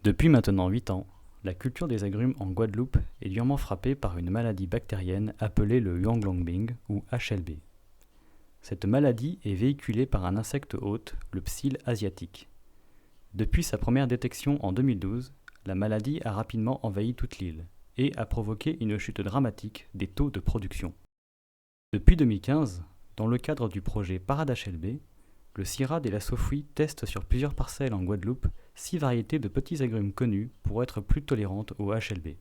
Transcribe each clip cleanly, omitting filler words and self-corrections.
Depuis maintenant 8 ans, la culture des agrumes en Guadeloupe est durement frappée par une maladie bactérienne appelée le Huanglongbing ou HLB. Cette maladie est véhiculée par un insecte hôte, le psylle asiatique. Depuis sa première détection en 2012, la maladie a rapidement envahi toute l'île et a provoqué une chute dramatique des taux de production. Depuis 2015, dans le cadre du projet Parade-HLB, le CIRAD et la SOFOI testent sur plusieurs parcelles en Guadeloupe 6 variétés de petits agrumes connus pour être plus tolérantes au HLB.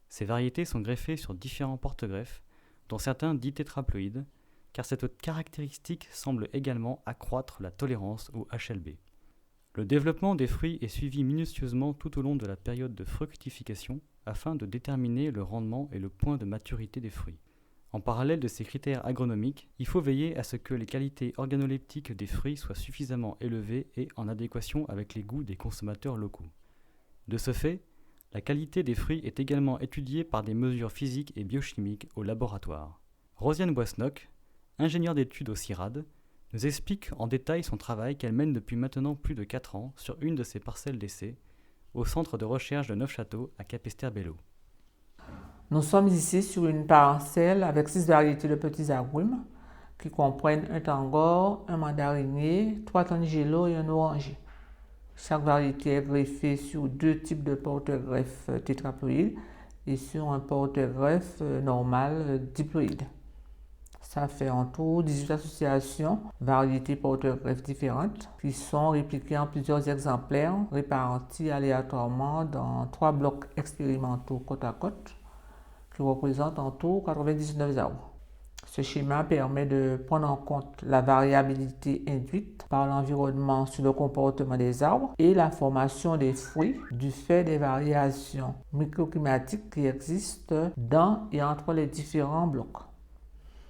Ces variétés sont greffées sur différents porte-greffes, dont certains dits tétraploïdes, car cette caractéristique semble également accroître la tolérance au HLB. Le développement des fruits est suivi minutieusement tout au long de la période de fructification afin de déterminer le rendement et le point de maturité des fruits. En parallèle de ces critères agronomiques, il faut veiller à ce que les qualités organoleptiques des fruits soient suffisamment élevées et en adéquation avec les goûts des consommateurs locaux. De ce fait, la qualité des fruits est également étudiée par des mesures physiques et biochimiques au laboratoire. Rosiane Boisnock, ingénieure d'études au CIRAD, nous explique en détail son travail qu'elle mène depuis maintenant plus de 4 ans sur une de ses parcelles d'essai, au centre de recherche de Neufchâteau à Capesterre-Belle-Eau. Nous sommes ici sur une parcelle avec 6 variétés de petits agrumes qui comprennent un tangor, un mandarinier, 3 tangelo et un oranger. Chaque variété est greffée sur 2 types de porte-greffes tétraploïdes et sur un porte-greffe normal diploïde. Ça fait en tout 18 associations, variétés porte-greffes différentes, qui sont répliquées en plusieurs exemplaires, répartis aléatoirement dans 3 blocs expérimentaux côte à côte, qui représentent en tout 99 arbres. Ce schéma permet de prendre en compte la variabilité induite par l'environnement sur le comportement des arbres et la formation des fruits du fait des variations microclimatiques qui existent dans et entre les différents blocs.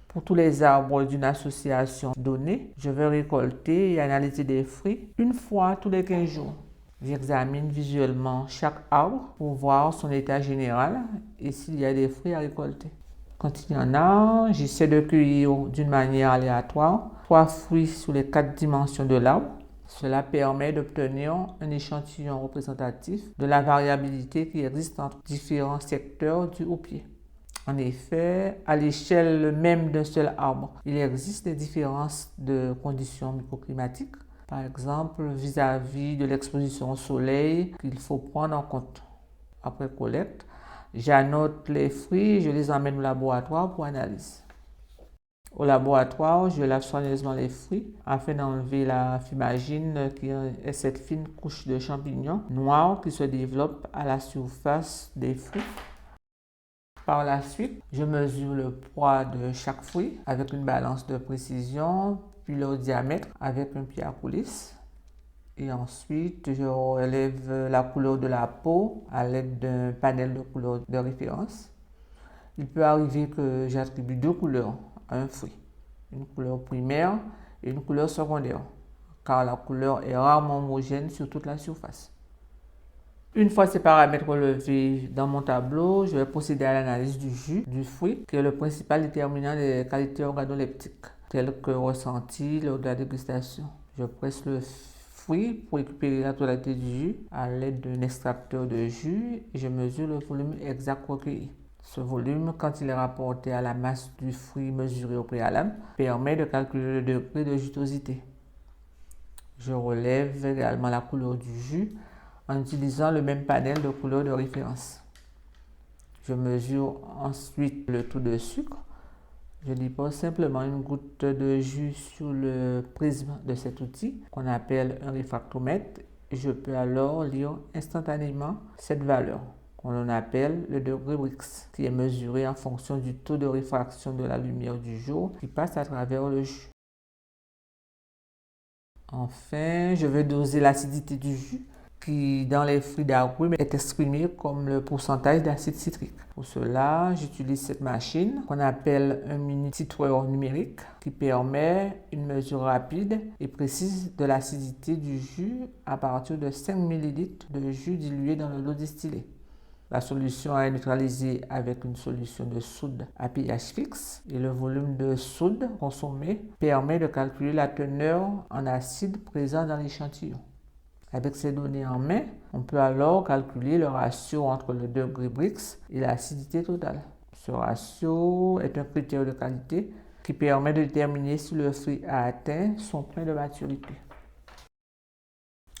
Pour tous les arbres d'une association donnée, je vais récolter et analyser des fruits une fois tous les 15 jours. J'examine visuellement chaque arbre pour voir son état général et s'il y a des fruits à récolter. Quand il y en a, j'essaie de cueillir d'une manière aléatoire 3 fruits sur les 4 dimensions de l'arbre. Cela permet d'obtenir un échantillon représentatif de la variabilité qui existe entre différents secteurs du houppier. En effet, à l'échelle même d'un seul arbre, il existe des différences de conditions microclimatiques. Par exemple, vis-à-vis de l'exposition au soleil qu'il faut prendre en compte. Après collecte, j'annote les fruits et je les emmène au laboratoire pour analyse. Au laboratoire, je lave soigneusement les fruits afin d'enlever la fumagine qui est cette fine couche de champignons noirs qui se développe à la surface des fruits. Par la suite, je mesure le poids de chaque fruit avec une balance de précision, puis leur diamètre avec un pied à coulisse. Et ensuite, je relève la couleur de la peau à l'aide d'un panel de couleurs de référence. Il peut arriver que j'attribue 2 couleurs à un fruit, une couleur primaire et une couleur secondaire, car la couleur est rarement homogène sur toute la surface. Une fois ces paramètres relevés dans mon tableau, je vais procéder à l'analyse du jus du fruit, qui est le principal déterminant des qualités organoleptiques, telles que ressenties lors de la dégustation. Je presse le fruit pour récupérer la totalité du jus à l'aide d'un extracteur de jus et je mesure le volume exact recueilli. Ce volume, quand il est rapporté à la masse du fruit mesuré au préalable, permet de calculer le degré de jutosité. Je relève également la couleur du jus en utilisant le même panel de couleurs de référence. Je mesure ensuite le taux de sucre. Je dépose simplement une goutte de jus sur le prisme de cet outil qu'on appelle un réfractomètre et je peux alors lire instantanément cette valeur qu'on appelle le degré Brix qui est mesuré en fonction du taux de réfraction de la lumière du jour qui passe à travers le jus. Enfin, je vais doser l'acidité du jus qui, dans les fruits d'agrumes, est exprimé comme le pourcentage d'acide citrique. Pour cela, j'utilise cette machine qu'on appelle un mini-titreur numérique qui permet une mesure rapide et précise de l'acidité du jus à partir de 5 ml de jus dilué dans le lot distillé. La solution est neutralisée avec une solution de soude à pH fixe et le volume de soude consommé permet de calculer la teneur en acide présent dans l'échantillon. Avec ces données en main, on peut alors calculer le ratio entre le degré Brix et l'acidité totale. Ce ratio est un critère de qualité qui permet de déterminer si le fruit a atteint son point de maturité.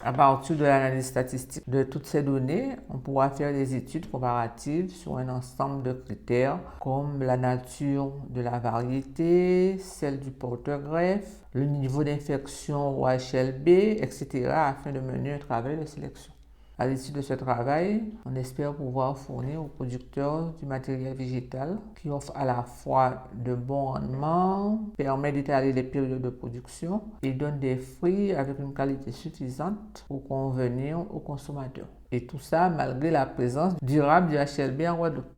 À partir de l'analyse statistique de toutes ces données, on pourra faire des études comparatives sur un ensemble de critères comme la nature de la variété, celle du porte-greffe, le niveau d'infection au HLB, etc. afin de mener un travail de sélection. À l'issue de ce travail, on espère pouvoir fournir aux producteurs du matériel végétal qui offre à la fois de bons rendements, permet d'étaler les périodes de production et donne des fruits avec une qualité suffisante pour convenir aux consommateurs. Et tout ça malgré la présence durable du HLB en Guadeloupe.